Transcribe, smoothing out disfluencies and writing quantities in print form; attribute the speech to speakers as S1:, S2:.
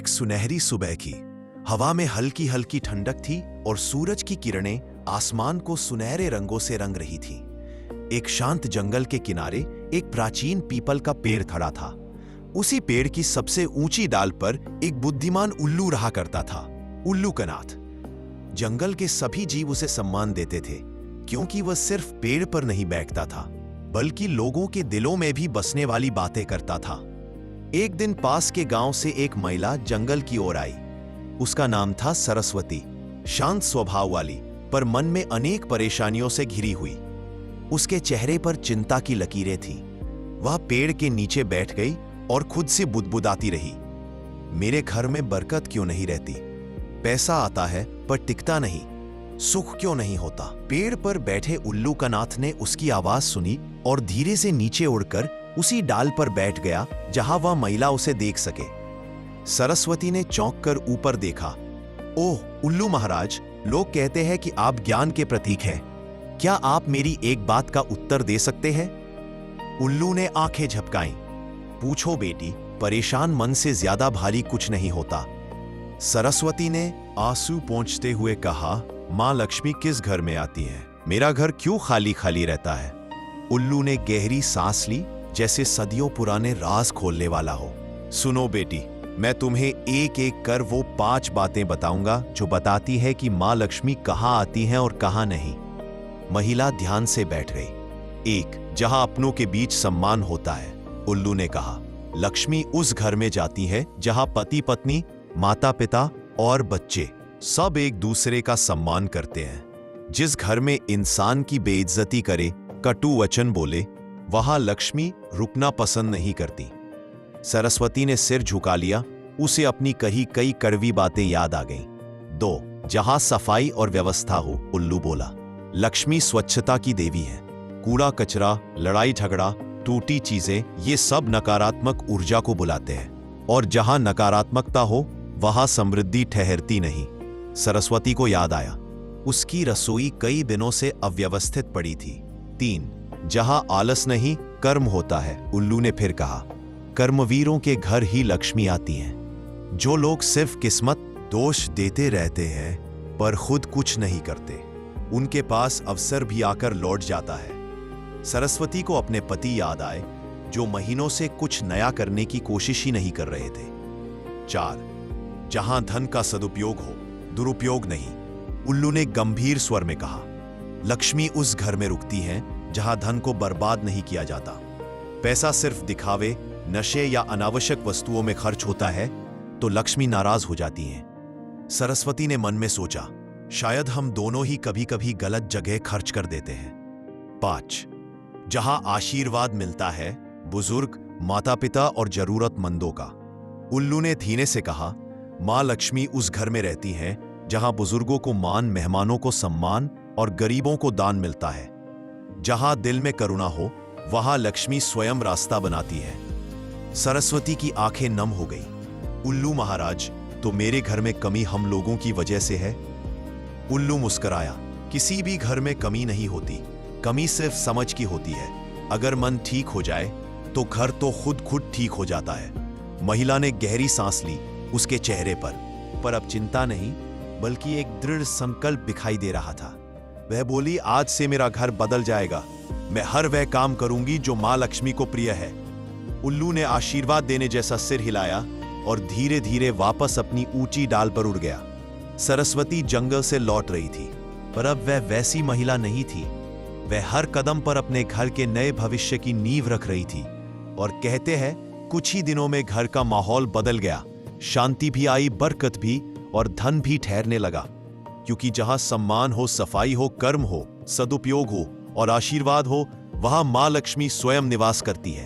S1: एक सुनहरी सुबह की। हवा में हल्की हल्की ठंडक थी और सूरज की किरणें आसमान को सुनहरे रंगों से रंग रही थी। एक शांत जंगल के किनारे एक प्राचीन पीपल का पेड़ खड़ा था। उसी पेड़ की सबसे ऊंची डाल पर एक बुद्धिमान उल्लू रहा करता था, उल्लू का नाथ। जंगल के सभी जीव उसे सम्मान देते थे, क्योंकि वह सिर्फ पेड़ पर नहीं बैठता था, बल्कि लोगों के दिलों में भी बसने वाली बातें करता था। एक दिन पास के गांव से एक महिला जंगल की ओर आई। उसका नाम था सरस्वती। शांत स्वभाव वाली, पर मन में अनेक परेशानियों से घिरी हुई। उसके चेहरे पर चिंता की लकीरें थीं। वह पेड़ के नीचे बैठ गई और खुद से बुदबुदाती रही, मेरे घर में बरकत क्यों नहीं रहती? पैसा आता है पर टिकता नहीं, सुख क्यों नहीं होता? पेड़ पर बैठे उल्लू का नाथ ने उसकी आवाज सुनी और धीरे से नीचे उड़कर उसी डाल पर बैठ गया जहां वह महिला उसे देख सके। सरस्वती ने चौंक कर ऊपर देखा। ओह उल्लू महाराज, लोग कहते हैं कि आप ज्ञान के प्रतीक हैं। क्या आप मेरी एक बात का उत्तर दे सकते हैं? उल्लू ने आंखें झपकाईं। पूछो बेटी, परेशान मन से ज्यादा भारी कुछ नहीं होता। सरस्वती ने आंसू पोंछते हुए कहा, मां लक्ष्मी किस घर में आती है? मेरा घर क्यों खाली खाली रहता है? उल्लू ने गहरी सांस ली, जैसे सदियों पुराने राज खोलने वाला हो। सुनो बेटी, मैं तुम्हें एक एक कर वो 5 बातें बताऊंगा जो बताती है कि मां लक्ष्मी कहां आती हैं और कहां नहीं। महिला ध्यान से बैठ गई। 1. जहां अपनों के बीच सम्मान होता है। उल्लू ने कहा, लक्ष्मी उस घर में जाती है जहां पति पत्नी, माता पिता और बच्चे सब एक दूसरे का सम्मान करते हैं। जिस घर में इंसान की बेइज्जती करे, कटु वचन बोले, वहां लक्ष्मी रुकना पसंद नहीं करती। सरस्वती ने सिर झुका लिया। उसे अपनी कही कई कड़वी बातें याद आ गईं। 2. जहां सफाई और व्यवस्था हो। उल्लू बोला, लक्ष्मी स्वच्छता की देवी है। कूड़ा कचरा, लड़ाई झगड़ा, टूटी चीजें, ये सब नकारात्मक ऊर्जा को बुलाते हैं, और जहां नकारात्मकता हो वहां समृद्धि ठहरती नहीं। सरस्वती को याद आया, उसकी रसोई कई दिनों से अव्यवस्थित पड़ी थी। 3. जहां आलस नहीं, कर्म होता है। उल्लू ने फिर कहा, कर्मवीरों के घर ही लक्ष्मी आती हैं। जो लोग सिर्फ किस्मत दोष देते रहते हैं पर खुद कुछ नहीं करते, उनके पास अवसर भी आकर लौट जाता है। सरस्वती को अपने पति याद आए, जो महीनों से कुछ नया करने की कोशिश ही नहीं कर रहे थे। 4. जहां धन का सदुपयोग हो, दुरुपयोग नहीं। उल्लू ने गंभीर स्वर में कहा, लक्ष्मी उस घर में रुकती हैं जहां धन को बर्बाद नहीं किया जाता। पैसा सिर्फ दिखावे, नशे या अनावश्यक वस्तुओं में खर्च होता है तो लक्ष्मी नाराज हो जाती हैं। सरस्वती ने मन में सोचा, शायद हम दोनों ही कभी कभी गलत जगह खर्च कर देते हैं। 5. जहां आशीर्वाद मिलता है, बुजुर्ग, माता पिता और जरूरतमंदों का। उल्लू ने धीरे से कहा, मां लक्ष्मी उस घर में रहती हैं जहां बुजुर्गों को मान, मेहमानों को सम्मान और गरीबों को दान मिलता है। जहां दिल में करुणा हो, वहां लक्ष्मी स्वयं रास्ता बनाती है। सरस्वती की आंखें नम हो गई। उल्लू महाराज, तो मेरे घर में कमी हम लोगों की वजह से है? उल्लू मुस्कुराया, किसी भी घर में कमी नहीं होती, कमी सिर्फ समझ की होती है। अगर मन ठीक हो जाए तो घर तो खुद ठीक हो जाता है। महिला ने गहरी सांस ली। उसके चेहरे पर अब चिंता नहीं, बल्कि एक दृढ़ संकल्प दिखाई दे रहा था। वह बोली, आज से मेरा घर बदल जाएगा। मैं हर वह काम करूंगी जो मां लक्ष्मी को प्रिय है। उल्लू ने आशीर्वाद देने जैसा सिर हिलाया और धीरे धीरे वापस अपनी ऊंची डाल पर उड़ गया। सरस्वती जंगल से लौट रही थी, पर अब वह वैसी महिला नहीं थी। वह हर कदम पर अपने घर के नए भविष्य की नींव रख रही थी। और कहते हैं, कुछ ही दिनों में घर का माहौल बदल गया। शांति भी आई, बरकत भी, और धन भी ठहरने लगा। क्योंकि जहां सम्मान हो, सफाई हो, कर्म हो, सदुपयोग हो और आशीर्वाद हो, वहां मां लक्ष्मी स्वयं निवास करती है।